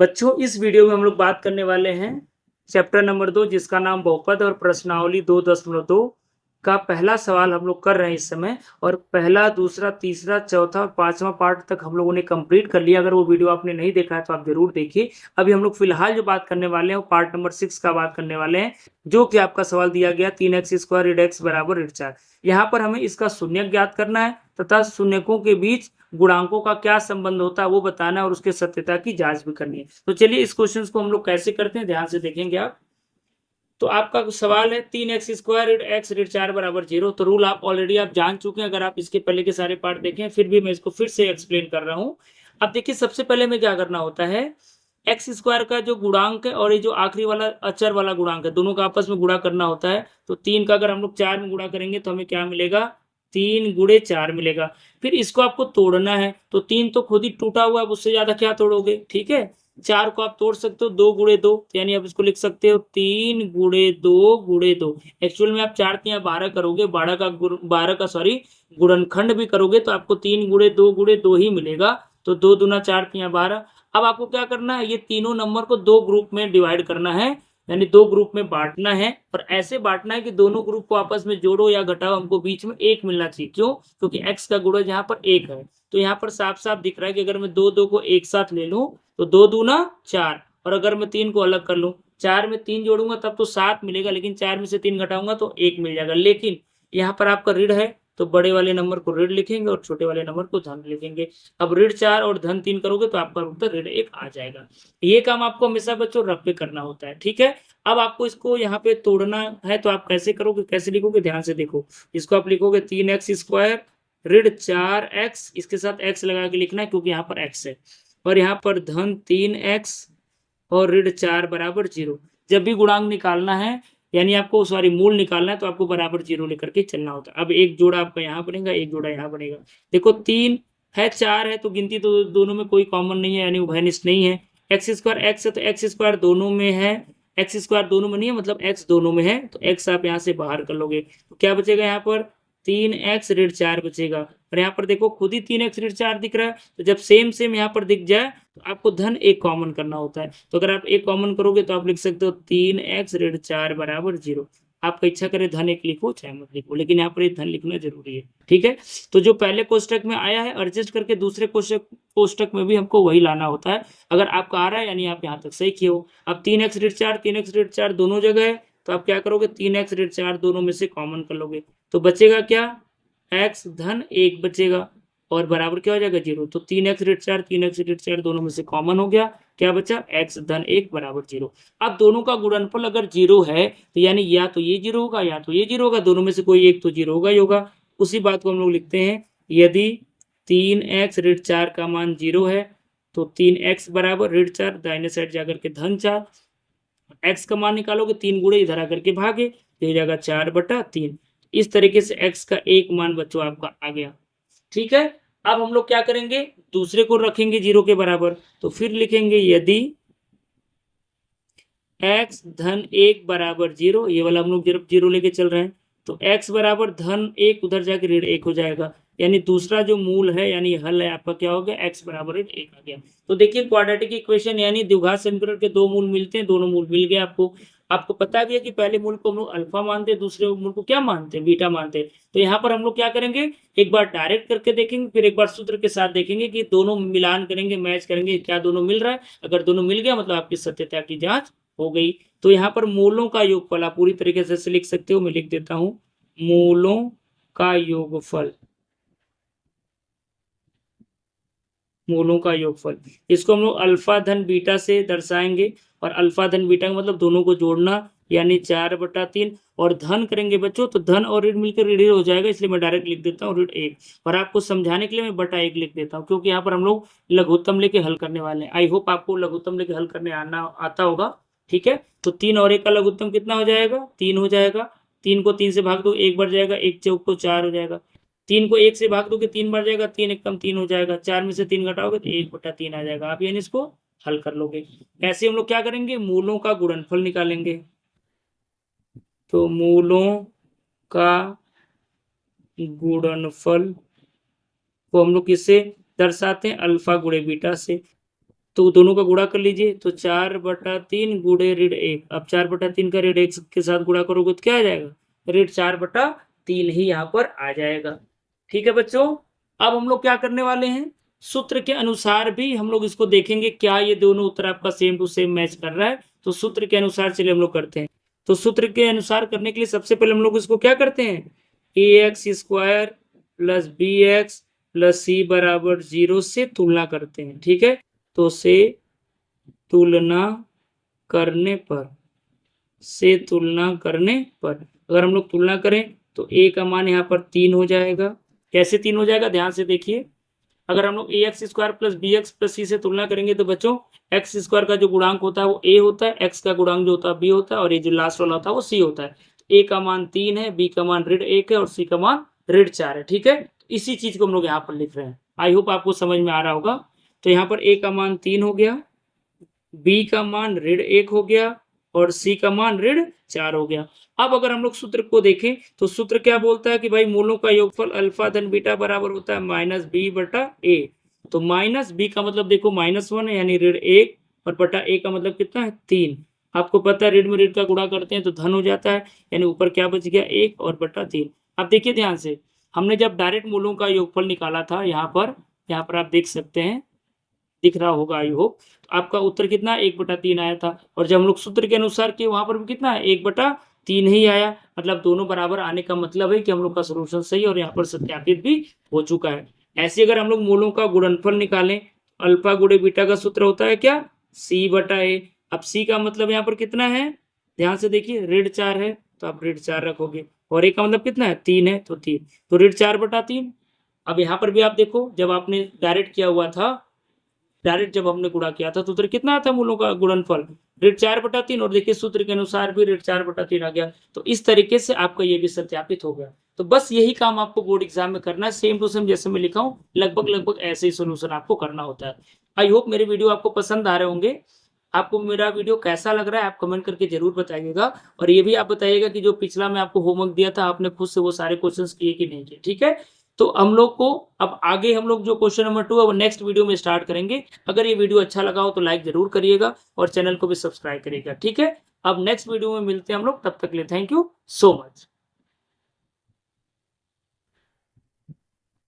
बच्चों इस वीडियो में हम लोग बात करने वाले हैं चैप्टर नंबर 2 जिसका नाम बहुपद और प्रश्नावली 2.2 का पहला सवाल हम लोग कर रहे हैं इस समय। और पहला, दूसरा, तीसरा, चौथा और पांचवा पार्ट तक हम लोगों ने कंप्लीट कर लिया। अगर वो वीडियो आपने नहीं देखा है तो आप जरूर देखिए। अभी हम लोग फिलहाल जो बात करने वाले हैं वो पार्ट नंबर 6 का बात करने वाले हैं, जो कि आपका सवाल दिया गया 3x² ऋण x बराबर ऋण 4। यहाँ पर हमें इसका शून्यक ज्ञात करना है तथा शून्यकों के बीच गुणांकों का क्या संबंध होता है वो बताना है और उसके सत्यता की जांच भी करनी है। तो चलिए इस क्वेश्चन को हम लोग कैसे करते हैं ध्यान से देखेंगे आप। तो आपका सवाल है 3x² x ऋण 4 बराबर 0। तो रूल आप ऑलरेडी आप जान चुके हैं, अगर आप इसके पहले के सारे पार्ट देखें, फिर भी मैं इसको फिर से एक्सप्लेन कर रहा हूं। अब देखिए सबसे पहले में क्या करना होता है, x² का जो गुणांक है और ये जो आखिरी वाला अचर वाला गुणांक है, दोनों का आपस में गुणा करना होता है। तो 3 का अगर हम लोग 4 में गुणा करेंगे तो हमें क्या मिलेगा, 3 गुणे 4 मिलेगा। फिर इसको आपको तोड़ना है, तो 3 तो खुद ही टूटा हुआ है, उससे ज्यादा क्या तोड़ोगे, ठीक है। 4 को आप तोड़ सकते हो 2 गुणे 2, यानी आप इसको लिख सकते हो 3 गुणे 2 गुणे 2। एक्चुअल में आप 4 3 12 करोगे, 12 का गुणनखंड भी करोगे तो आपको 3 गुणे 2 ही मिलेगा। तो 2 दूना 4 3 12। अब आपको क्या करना है, ये तीनों नंबर को दो ग्रुप में डिवाइड करना है, यानी दो ग्रुप में बांटना है। और ऐसे बांटना है कि दोनों ग्रुप को आपस में जोड़ो या घटाओ, हमको बीच में एक मिलना चाहिए। क्यों? क्योंकि x का गुणज यहाँ पर एक है। तो यहाँ पर साफ साफ दिख रहा है कि अगर मैं दो दो को एक साथ ले लूं तो 2 दूना 4, और अगर मैं 3 को अलग कर लूं, 4 में 3 जोड़ूंगा तब तो 7 मिलेगा, लेकिन 4 में से 3 घटाऊंगा तो 1 मिल जाएगा। लेकिन यहाँ पर आपका ऋण है तो बड़े वाले नंबर को ऋण लिखेंगे और छोटे वाले नंबर को धन लिखेंगे। अब ऋण 4 और धन 3 करोगे तो आपका उत्तर ऋण 1 आ जाएगा। ये काम आपको हमेशा बच्चों रफ पे करना होता है, ठीक है। अब आपको इसको यहाँ पे तोड़ना है तो आप कैसे करोगे, कैसे लिखोगे, ध्यान से देखो। इसको आप लिखोगे 3x² ऋण 4x, इसके साथ x लगा के लिखना है क्योंकि यहाँ पर x है, और यहाँ पर धन 3x और ऋण 4 बराबर 0। जब भी गुणांक निकालना है, यानी आपको सॉरी मूल निकालना है, तो आपको बराबर 0 लेकर के चलना होता है। अब एक जोड़ा आपका यहाँ बनेगा, एक जोड़ा यहाँ बनेगा। देखो 3 है 4 है तो गिनती तो दोनों में कोई कॉमन नहीं है, यानी उभयनिष्ठ नहीं है। x² x है तो x² दोनों में है, x² दोनों में नहीं है मतलब x दोनों में है, तो x आप यहाँ से बाहर कर लोगे तो क्या बचेगा, यहाँ पर 3x ऋण 4 बचेगा। और यहाँ पर देखो खुद ही 3x ऋण 4 दिख रहा है, तो जब सेम सेम यहाँ पर दिख जाए तो आपको धन एक कॉमन करना होता है। तो अगर आप एक कॉमन करोगे तो आप लिख सकते हो 3x ऋण 4 बराबर 0। आपका इच्छा करे धन एक लिखो चाहे मत लिखो, लेकिन यहाँ पर ये धन लिखना जरूरी है, ठीक है। तो जो पहले कोष्टक में आया है एडजस्ट करके दूसरे कोष्टक में भी हमको वही लाना होता है। अगर आपका आ रहा है यानी आप यहाँ तक सही किए हो। अब 3x ऋण 4 3x ऋण 4 दोनों जगह है, तो आप क्या करोगे, 3x ऋण 4 दोनों में से कॉमन कर लोगे तो बचेगा क्या, x धन 1 बचेगा और बराबर क्या हो जाएगा 0। तो 3x ऋण 4 3x ऋण 4 दोनों में से कॉमन हो गया, क्या बचा, x धन 1 बराबर 0। अब दोनों का गुणनफल अगर 0 है तो यानी या तो ये 0 होगा या तो ये 0 होगा, दोनों में से कोई एक तो 0 होगा ही होगा। उसी बात को हम लोग लिखते हैं, यदि 3x ऋण 4 का मान 0 है तो 3x बराबर ऋण 4 दाहिने साइड जाकर के धन 4, x का मान निकालोगे 3 गुणे इधर आकर के भागे तो हो जाएगा 4/3। इस तरीके से x का एक मान बच्चों आपका आ गया, ठीक है। अब हम लोग क्या करेंगे, दूसरे को रखेंगे 0 के बराबर, तो फिर लिखेंगे यदि x धन 1 बराबर 0, ये वाला हम लोग 0 लेके चल रहे हैं, तो x बराबर धन 1 उधर जाके ऋण 1 हो जाएगा, यानी दूसरा जो मूल है यानी हल है आपका क्या हो गया, x बराबर 1 आ गया। तो देखिए क्वाड्रेटिक इक्वेशन यानी द्विघात समीकरण के दो मूल मिलते हैं, दोनों मूल मिल गए आपको। आपको पता भी है कि पहले मूल को हम लोग अल्फा मानते हैं, दूसरे मूल को क्या मानते हैं, बीटा मानते हैं। तो यहाँ पर हम लोग क्या करेंगे, एक बार डायरेक्ट करके देखेंगे, फिर एक बार सूत्र के साथ देखेंगे कि दोनों मिलान करेंगे, मैच करेंगे, क्या दोनों मिल रहा है। अगर दोनों मिल गया मतलब आपकी सत्यता की जांच हो गई। तो यहाँ पर मूलों का योगफल आप पूरी तरीके से लिख सकते हो, मैं लिख देता हूं मूलों का योगफल, मूलों का योगफल। इसको हम लोग अल्फा धन बीटा से दर्शाएंगे, और अल्फा धन बीटा का मतलब दोनों को जोड़ना, यानी 4/3। और धन करेंगे बच्चों तो धन और ऋण मिलकर ऋण हो जाएगा, इसलिए मैं डायरेक्ट लिख देता हूँ ऋण 1। और आपको समझाने के लिए मैं बटा 1 लिख देता हूँ, क्योंकि यहाँ पर हम लोग लघुत्तम लेके हल करने वाले हैं। आई होप आपको लघुत्तम लेके हल करने आता होगा, ठीक है। तो 3 और 1 का लघुत्तम कितना हो जाएगा, 3 हो जाएगा। 3 को 3 से भाग दो 1 बढ़ जाएगा, 1 चौक को 4 हो जाएगा। 3 को 1 से भाग दोगे 3 बढ़ जाएगा, 3 एक कम 3 हो जाएगा। 4 में से 3 घटाओगे तो 1/3 आ जाएगा। आप यानी इसको हल कर लोगे। ऐसे हम लोग क्या करेंगे, मूलों का गुणनफल निकालेंगे। तो मूलों का गुणनफल को हम लोग किससे दर्शाते हैं, अल्फा गुणे बीटा से। तो दोनों का गुणा कर लीजिए, तो 4/3 गुणे ऋण 1। अब 4/3 का ऋण 1 के साथ गुणा करोगे तो क्या आ जाएगा, ऋण 4/3 ही यहाँ पर आ जाएगा। ठीक है बच्चों, अब हम लोग क्या करने वाले हैं, सूत्र के अनुसार भी हम लोग इसको देखेंगे क्या ये दोनों उत्तर आपका सेम टू सेम मैच कर रहा है। तो सूत्र के अनुसार चलिए हम लोग करते हैं। तो सूत्र के अनुसार करने के लिए सबसे पहले हम लोग इसको क्या करते हैं, ax² plus bx plus c बराबर 0 से तुलना करते हैं। ठीक है, तो से तुलना करने पर अगर हम लोग तुलना करें तो a का मान यहाँ पर 3 हो जाएगा। कैसे 3 हो जाएगा, ध्यान से देखिए। अगर हम लोग ax² plus bx plus c से तुलना करेंगे तो बच्चों x² का जो गुणांक होता है वो a होता है, x का गुणांक जो होता है b होता है, और ये जो लास्ट वाला होता है वो c होता है। a का मान 3 है, b का मान ऋण 1 है और c का मान ऋण 4 है। ठीक है, इसी चीज को हम लोग यहाँ पर लिख रहे हैं। आई होप आपको समझ में आ रहा होगा। तो यहाँ पर a का मान 3 हो गया, b का मान ऋण 1 हो गया और c का मान ऋण 4 हो गया। अब अगर हम लोग सूत्र को देखें तो सूत्र क्या बोलता है कि भाई मूलों का योगफल अल्फा धन बीटा बराबर होता है माइनस बी बटा ए। तो माइनस बी का मतलब देखो -1 है यानी ऋण 1, और बटा ए का मतलब कितना है 3। आपको पता है ऋण में ऋण का गुणा करते हैं तो धन हो जाता है, यानी ऊपर क्या बच गया 1 और बटा 3। अब देखिए ध्यान से, हमने जब डायरेक्ट मूलों का योगफल निकाला था यहाँ पर आप देख सकते हैं, दिख रहा होगा आई होप, तो आपका उत्तर कितना 1/3 आया था। और जब हम लोग सूत्र के अनुसार किए वहां पर भी कितना है 1/3 ही आया। मतलब दोनों बराबर आने का मतलब है कि हम लोग का सोल्यूशन सही और यहाँ पर सत्यापित भी हो चुका है। ऐसे अगर हम लोग मूलों का गुणनफल निकालें, अल्फा गुणे बीटा का सूत्र होता है क्या, c/a। अब c का मतलब यहाँ पर कितना है, ध्यान से देखिए ऋण 4 है तो आप ऋण 4 रखोगे, और a का मतलब कितना है 3 है तो 3, तो ऋण 4/3। अब यहाँ पर भी आप देखो, जब आपने डायरेक्ट किया हुआ था, डायरेक्ट जब हमने गुणा किया था तो उत्तर कितना आता है मूलों का गुणनफल, ऋण 4/3, और देखिए सूत्र के अनुसार भी ऋण 4/3 आ गया। तो इस तरीके से आपका ये भी सत्यापित हो गया। तो बस यही काम आपको बोर्ड एग्जाम में करना है, सेम टू सेम जैसे मैं लिखा हूँ, लगभग ऐसे ही सोल्यूशन आपको करना होता है। आई होप मेरे वीडियो आपको पसंद आ रहे होंगे। आपको मेरा वीडियो कैसा लग रहा है आप कमेंट करके जरूर बताइएगा, और ये भी आप बताइएगा कि जो पिछला मैं आपको होमवर्क दिया था आपने खुद से वो सारे क्वेश्चंस किए कि नहीं किए। ठीक है, तो हम लोग को अब आगे हम लोग जो क्वेश्चन नंबर 2 है वो नेक्स्ट वीडियो में स्टार्ट करेंगे। अगर ये वीडियो अच्छा लगा हो तो लाइक जरूर करिएगा और चैनल को भी सब्सक्राइब करिएगा। ठीक है, अब नेक्स्ट वीडियो में मिलते हैं हम लोग, तब तक के लिए थैंक यू सो मच।